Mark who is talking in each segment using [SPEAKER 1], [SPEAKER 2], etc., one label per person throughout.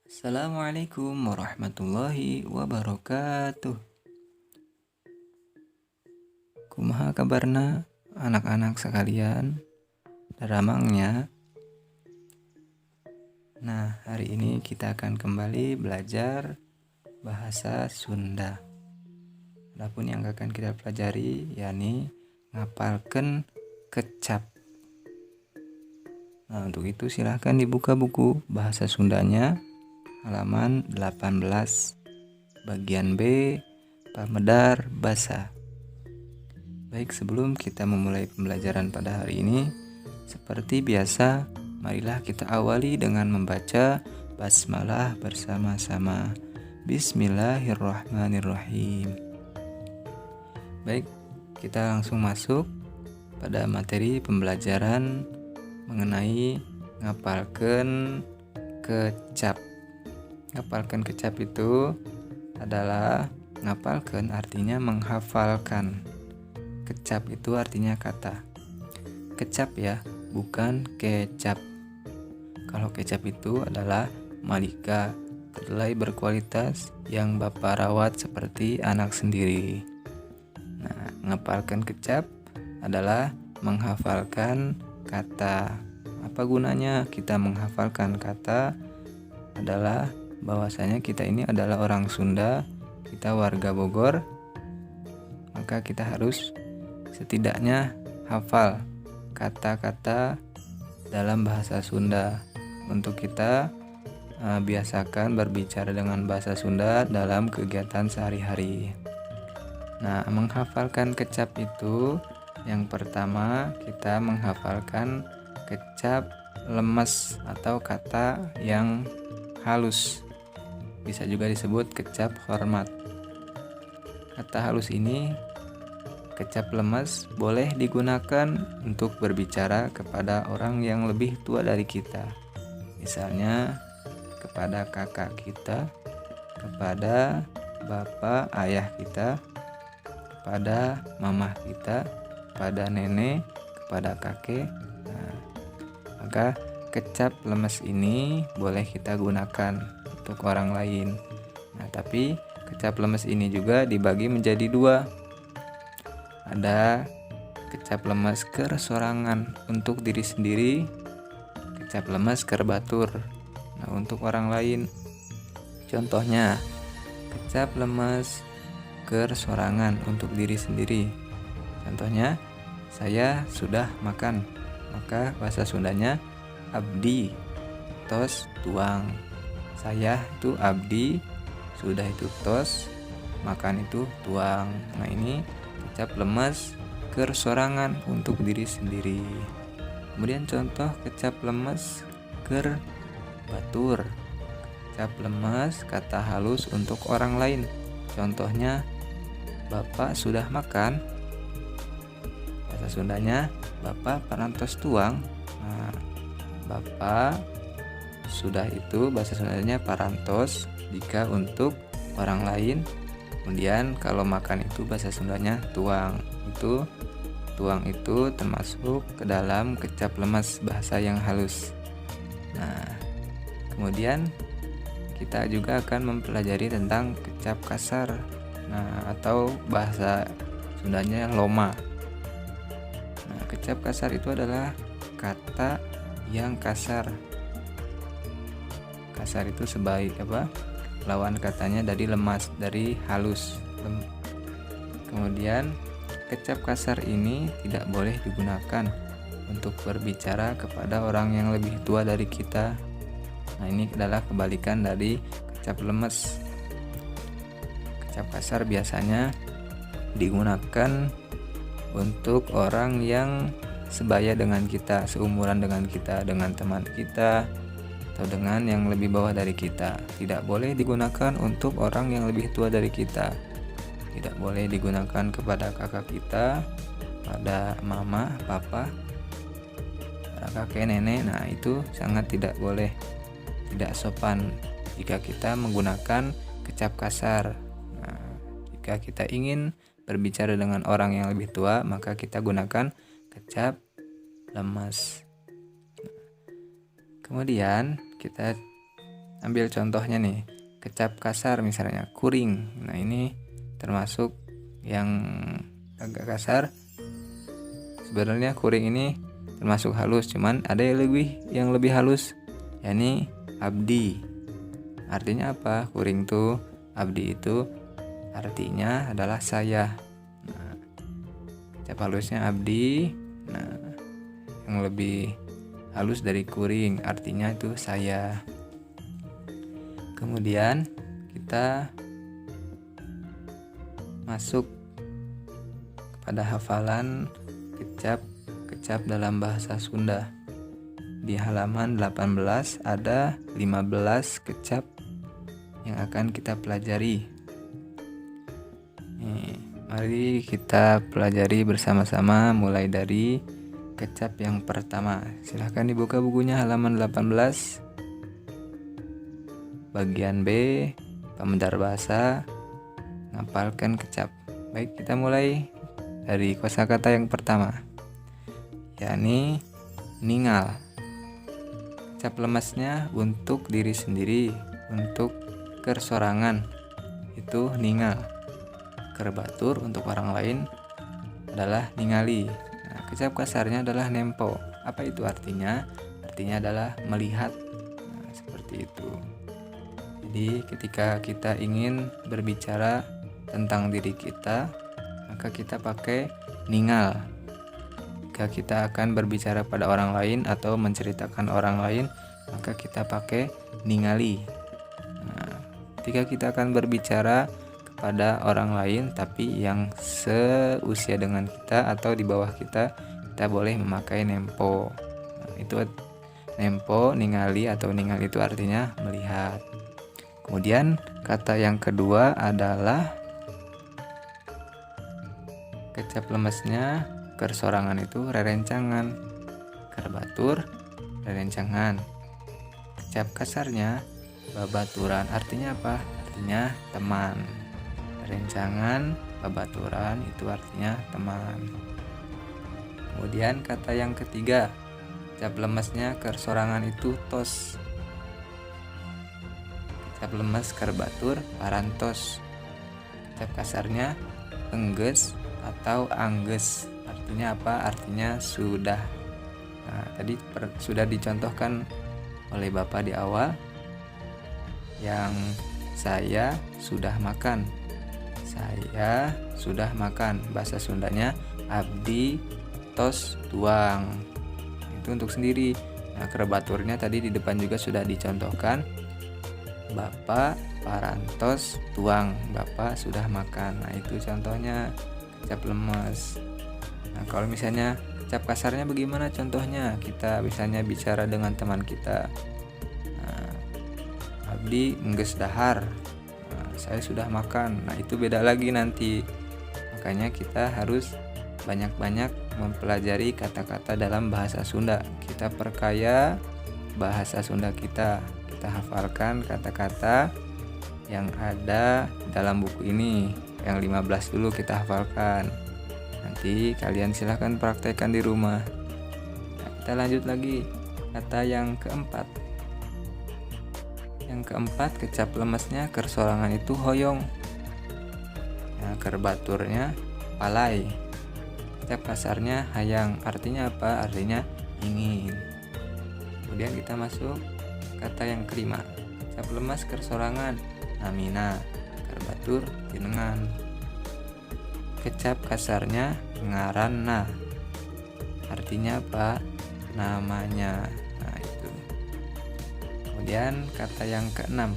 [SPEAKER 1] Assalamualaikum warahmatullahi wabarakatuh. Kumaha kabarna anak-anak sekalian? Daramangnya. Nah, hari ini kita akan kembali belajar bahasa Sunda. Adapun yang akan kita pelajari yakni ngapalkeun kecap. Nah, untuk itu silahkan dibuka buku bahasa Sundanya halaman 18 bagian B pamedar basa. Baik, sebelum kita memulai pembelajaran pada hari ini, seperti biasa, marilah kita awali dengan membaca basmalah bersama-sama. Bismillahirrahmanirrahim. Baik, kita langsung masuk pada materi pembelajaran mengenai ngapalkeun kecap. Ngapalkeun kecap itu adalah ngapalkeun artinya menghafalkan. Kecap itu artinya kata. Kecap ya, bukan kecap. Kalau kecap itu adalah malika, kedelai berkualitas yang Bapak rawat seperti anak sendiri. Nah, ngapalkeun kecap adalah menghafalkan kata. Apa gunanya kita menghafalkan kata? Adalah bahwasanya kita ini adalah orang Sunda, kita warga Bogor, maka kita harus setidaknya hafal kata-kata dalam bahasa Sunda untuk kita biasakan berbicara dengan bahasa Sunda dalam kegiatan sehari-hari. Nah, menghafalkan kecap itu yang pertama kita menghafalkan kecap lemes atau kata yang halus. Bisa juga disebut kecap hormat. Kata halus ini, kecap lemes, boleh digunakan untuk berbicara kepada orang yang lebih tua dari kita. Misalnya kepada kakak kita, kepada bapak ayah kita, kepada mamah kita, kepada nenek, kepada kakek. Nah, maka kecap lemes ini boleh kita gunakan untuk orang lain. Nah, tapi kecap lemes ini juga dibagi menjadi dua. Ada kecap lemes keur sorangan untuk diri sendiri, kecap lemes keur batur. Nah, untuk orang lain. Contohnya, kecap lemes keur sorangan untuk diri sendiri. Contohnya, saya sudah makan. Maka bahasa Sundanya abdi tos tuang. Saya itu abdi, sudah itu tos, makan itu tuang. Nah, ini kecap lemes keur sorangan untuk diri sendiri. Kemudian contoh kecap lemes keur batur. Kecap lemes kata halus untuk orang lain. Contohnya, Bapak sudah makan. Bahasa Sundanya Bapak parantos tuang. Nah, Bapak sudah itu bahasa Sundanya parantos jika untuk orang lain. Kemudian kalau makan itu bahasa Sundanya tuang. Itu tuang itu termasuk ke dalam kecap lemes bahasa yang halus. Nah, kemudian kita juga akan mempelajari tentang kecap kasar. Nah, atau bahasa Sundanya loma. Nah, kecap kasar itu adalah kata yang kasar. Kasar itu sebaik lawan katanya dari lemas, dari halus. Kemudian kecap kasar ini tidak boleh digunakan untuk berbicara kepada orang yang lebih tua dari kita. Nah, ini adalah kebalikan dari kecap lemes. Kecap kasar biasanya digunakan untuk orang yang sebaya dengan kita, seumuran dengan kita, dengan teman kita, atau dengan yang lebih bawah dari kita. Tidak boleh digunakan untuk orang yang lebih tua dari kita. Tidak boleh digunakan kepada kakak kita, pada mama, papa, pada kakek, nenek. Nah, itu sangat tidak boleh, tidak sopan jika kita menggunakan kecap kasar. Nah, jika kita ingin berbicara dengan orang yang lebih tua, maka kita gunakan kecap lemes. Kemudian kita ambil contohnya nih, kecap kasar misalnya kuring. Nah ini termasuk yang agak kasar. Sebenarnya kuring ini termasuk halus, cuman ada yang lebih halus, yakni abdi. Artinya apa? Kuring tuh, abdi itu artinya adalah saya. Nah, kecap halusnya abdi. Nah, yang lebih halus dari kuring artinya itu saya. Kemudian kita masuk kepada hafalan kecap dalam bahasa Sunda. Di halaman 18 ada 15 kecap yang akan kita pelajari. Mari kita pelajari bersama-sama mulai dari kecap yang pertama. Silahkan dibuka bukunya halaman 18. Bagian B, pemudar bahasa, ngapalkan kecap. Baik, kita mulai dari kosakata yang pertama, yakni ningal. Kecap lemesnya untuk diri sendiri, untuk kersorangan, itu ningal. Kerbatur untuk orang lain adalah ningali. Nah, kecap kasarnya adalah nempo. Apa itu artinya? Artinya adalah melihat. Nah, seperti itu. Jadi ketika kita ingin berbicara tentang diri kita, maka kita pakai ningal. Jika kita akan berbicara pada orang lain atau menceritakan orang lain, maka kita pakai ningali. Nah, ketika kita akan berbicara kepada orang lain tapi yang seusia dengan kita atau di bawah kita boleh memakai nempo. Nah, itu nempo, ningali atau ningal itu artinya melihat. Kemudian kata yang kedua adalah kecap lemesnya kersorangan itu rerencangan. Kerbatur rerencangan. Kecap kasarnya babaturan. Artinya apa? Artinya teman. Rerencangan, babaturan itu artinya teman. Kemudian kata yang ketiga, kecap lemesnya kersorangan itu tos. Kecap lemes kerbatur parantos. Kecap kasarnya engges atau angges. Artinya apa? Artinya sudah. Nah, tadi sudah dicontohkan oleh Bapak di awal, yang saya sudah makan. Saya sudah makan. Bahasa Sundanya abdi tos tuang. Itu untuk sendiri. Nah, kerbaturnya tadi di depan juga sudah dicontohkan. Bapak parantos tuang, Bapak sudah makan. Nah, itu contohnya kecap lemes. Nah, kalau misalnya kecap kasarnya bagaimana contohnya? Kita misalnya bicara dengan teman kita. Nah, abdi enggeus dahar. Nah, saya sudah makan. Nah, itu beda lagi nanti. Makanya kita harus banyak-banyak mempelajari kata-kata dalam bahasa Sunda. Kita perkaya bahasa Sunda kita. Kita hafalkan kata-kata yang ada dalam buku ini. Yang 15 dulu kita hafalkan. Nanti kalian silahkan praktekkan di rumah. Nah, kita lanjut lagi. Kata yang keempat. Yang keempat, kecap lemesnya kersorangan itu hoyong. Nah, kerbaturnya palai. Kecap kasarnya hayang. Artinya apa? Artinya ingin. Kemudian kita masuk kata yang kelima, kecap lemes kersorangan namina. Kerbatur jenengan. Kecap kasarnya ngaranna. Artinya apa? Namanya. Nah, itu. Kemudian kata yang keenam,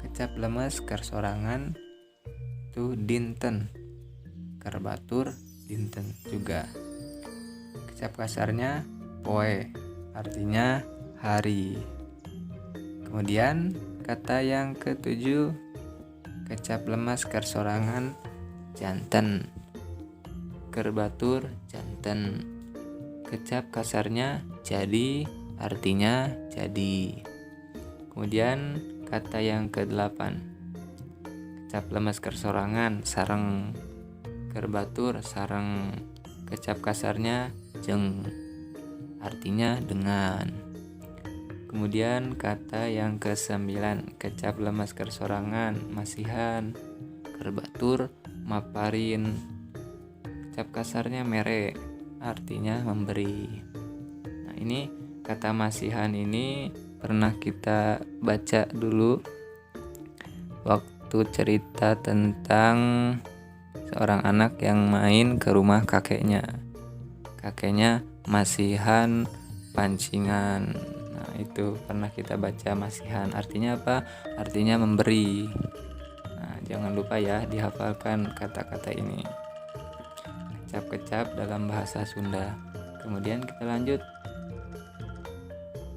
[SPEAKER 1] kecap lemes kersorangan itu dinten. Kerbatur dinten juga. Kecap kasarnya poe. Artinya hari. Kemudian kata yang ketujuh, kecap lemes kersorangan janten. Kerbatur janten. Kecap kasarnya jadi, artinya jadi. Kemudian kata yang ke-8, kecap lemes kersorangan sareng. Kerbatur sareng. Kecap kasarnya jeng, artinya dengan. Kemudian kata yang ke-9, kecap lemes kersorangan, masihan, kerbatur, maparin. Kecap kasarnya mere, artinya memberi. Nah, ini kata masihan ini pernah kita baca dulu waktu cerita tentang seorang anak yang main ke rumah kakeknya. Kakeknya masihan pancingan. Nah, itu pernah kita baca masihan. Artinya apa? Artinya memberi. Nah, jangan lupa ya dihafalkan kata-kata ini. Kecap-kecap dalam bahasa Sunda. Kemudian kita lanjut.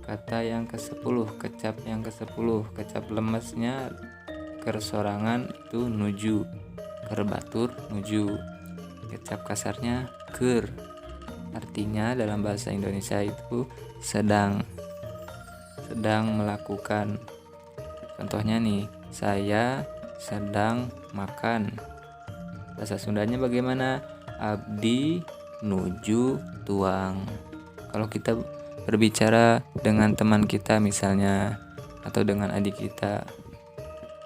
[SPEAKER 1] Kata yang ke-10, kecap yang ke-10, kecap lemesnya kersorangan itu nuju, kerbatur nuju. Kecap kasarnya ker. Artinya dalam bahasa Indonesia itu sedang melakukan. Contohnya nih, saya sedang makan. Bahasa Sundanya bagaimana? Abdi nuju tuang. Kalau kita berbicara dengan teman kita misalnya, atau dengan adik kita,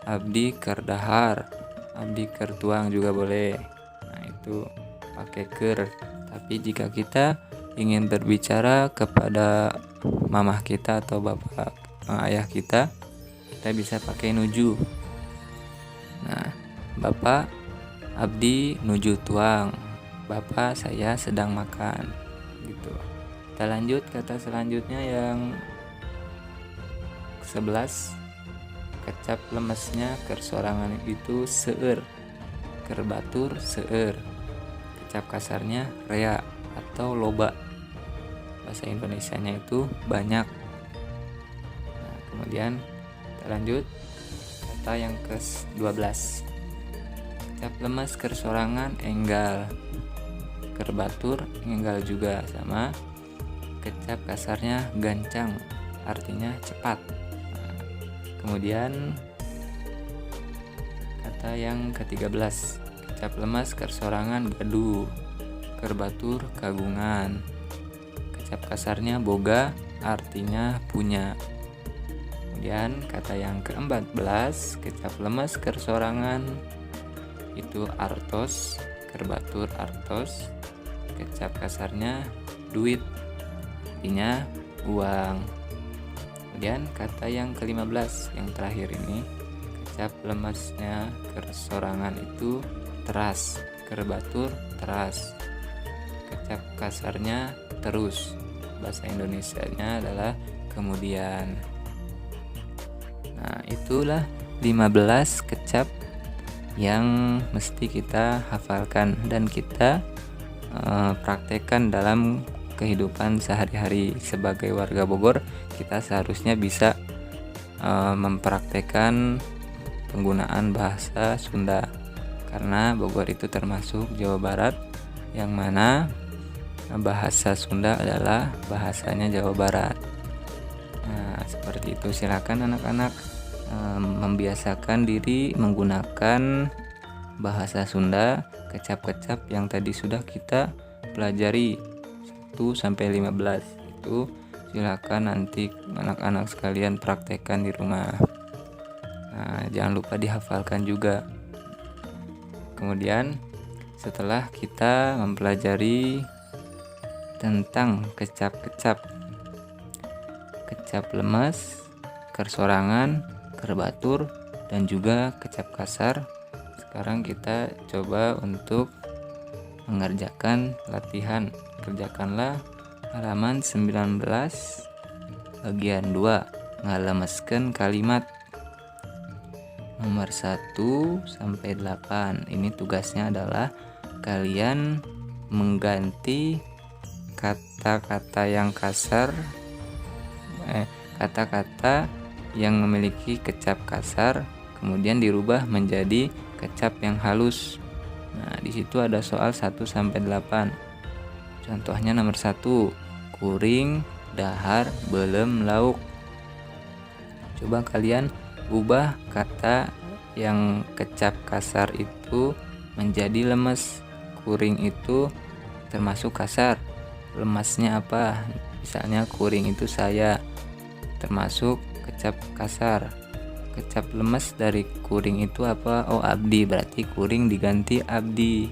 [SPEAKER 1] abdi keur dahar, abdi keur tuang juga boleh. Nah, itu pakai keur. Tapi jika kita ingin berbicara kepada mamah kita atau bapak ayah kita bisa pakai nuju. Nah, bapak abdi nuju tuang, bapak saya sedang makan, gitu. Kita lanjut kata selanjutnya yang 11, kecap lemesnya kersorangan itu seueur, kerbatur seueur. Kecap kasarnya rea atau loba. Bahasa Indonesianya itu banyak. Nah, kemudian kita lanjut kata yang ke-12. Kecap lemes kersorangan enggal, kerbatur enggal juga sama. Kecap kasarnya gancang, artinya cepat. Nah, kemudian kata yang ke-13, kecap lemes kersorangan gaduh, kerbatur kagungan. Kecap kasarnya boga, artinya punya. Kemudian kata yang ke-14, kecap lemes kersorangan itu artos, kerbatur artos. Kecap kasarnya duit, artinya uang. Kemudian kata yang ke-15 yang terakhir ini, kecap lemesnya kersorangan itu teras, kerbatur teras. Kecap kasarnya terus. Bahasa Indonesianya adalah kemudian. Nah, itulah 15 kecap yang mesti kita hafalkan dan kita praktekkan dalam kehidupan sehari-hari. Sebagai warga Bogor, kita seharusnya bisa mempraktekkan penggunaan bahasa Sunda, karena Bogor itu termasuk Jawa Barat, yang mana bahasa Sunda adalah bahasanya Jawa Barat. Nah, seperti itu. Silakan anak-anak membiasakan diri menggunakan bahasa Sunda, kecap-kecap yang tadi sudah kita pelajari 1-15. Itu silakan nanti anak-anak sekalian praktekkan di rumah. Nah, jangan lupa dihafalkan juga. Kemudian setelah kita mempelajari tentang kecap-kecap, kecap lemes, kersorangan, kerbatur, dan juga kecap kasar, sekarang kita coba untuk mengerjakan latihan. Kerjakanlah halaman 19 bagian 2, ngalemeskeun kalimat nomor 1-8. Ini tugasnya adalah kalian mengganti kata-kata yang kasar, kata-kata yang memiliki kecap kasar, kemudian dirubah menjadi kecap yang halus. Nah, di situ ada soal 1-8. Contohnya nomor 1, kuring dahar belum lauk. Coba kalian ubah kata yang kecap kasar itu menjadi lemes. Kuring itu termasuk kasar. Lemesnya apa? Misalnya kuring itu saya. termasuk kecap kasar. Kecap lemes dari kuring itu apa? Oh, abdi, berarti kuring diganti abdi.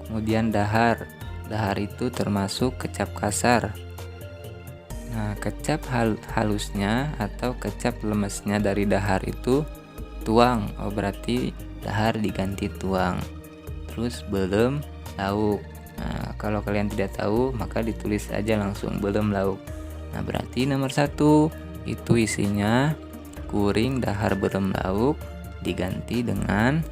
[SPEAKER 1] Kemudian dahar. Dahar itu termasuk kecap kasar. Nah, kecap halusnya atau kecap lemesnya dari dahar itu tuang. Oh, berarti dahar diganti tuang. Terus belum lauk. Nah, kalau kalian tidak tahu maka ditulis aja langsung belum lauk. Nah, berarti nomor 1 itu isinya kuring dahar belum lauk diganti dengan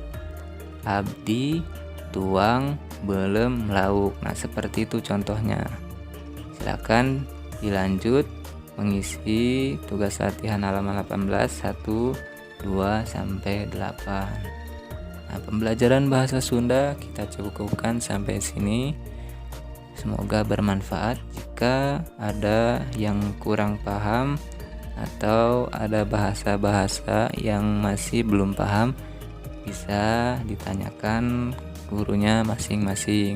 [SPEAKER 1] abdi tuang belum lauk. Nah, seperti itu contohnya. Silakan dilanjut mengisi tugas latihan halaman 18 1, 2 sampai 8. Nah, pembelajaran bahasa Sunda kita cukupkan sampai sini. Semoga bermanfaat. Jika ada yang kurang paham atau ada bahasa-bahasa yang masih belum paham, bisa ditanyakan gurunya masing-masing.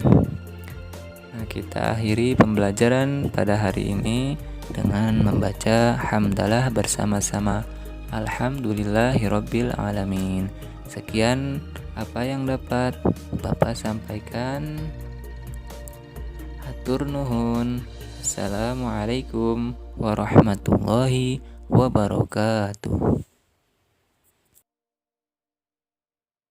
[SPEAKER 1] Nah, kita akhiri pembelajaran pada hari ini dengan membaca hamdalah bersama-sama. Alhamdulillahirabbil alamin. Sekian apa yang dapat Bapak sampaikan. Hatur nuhun. Assalamualaikum warahmatullahi wabarakatuh.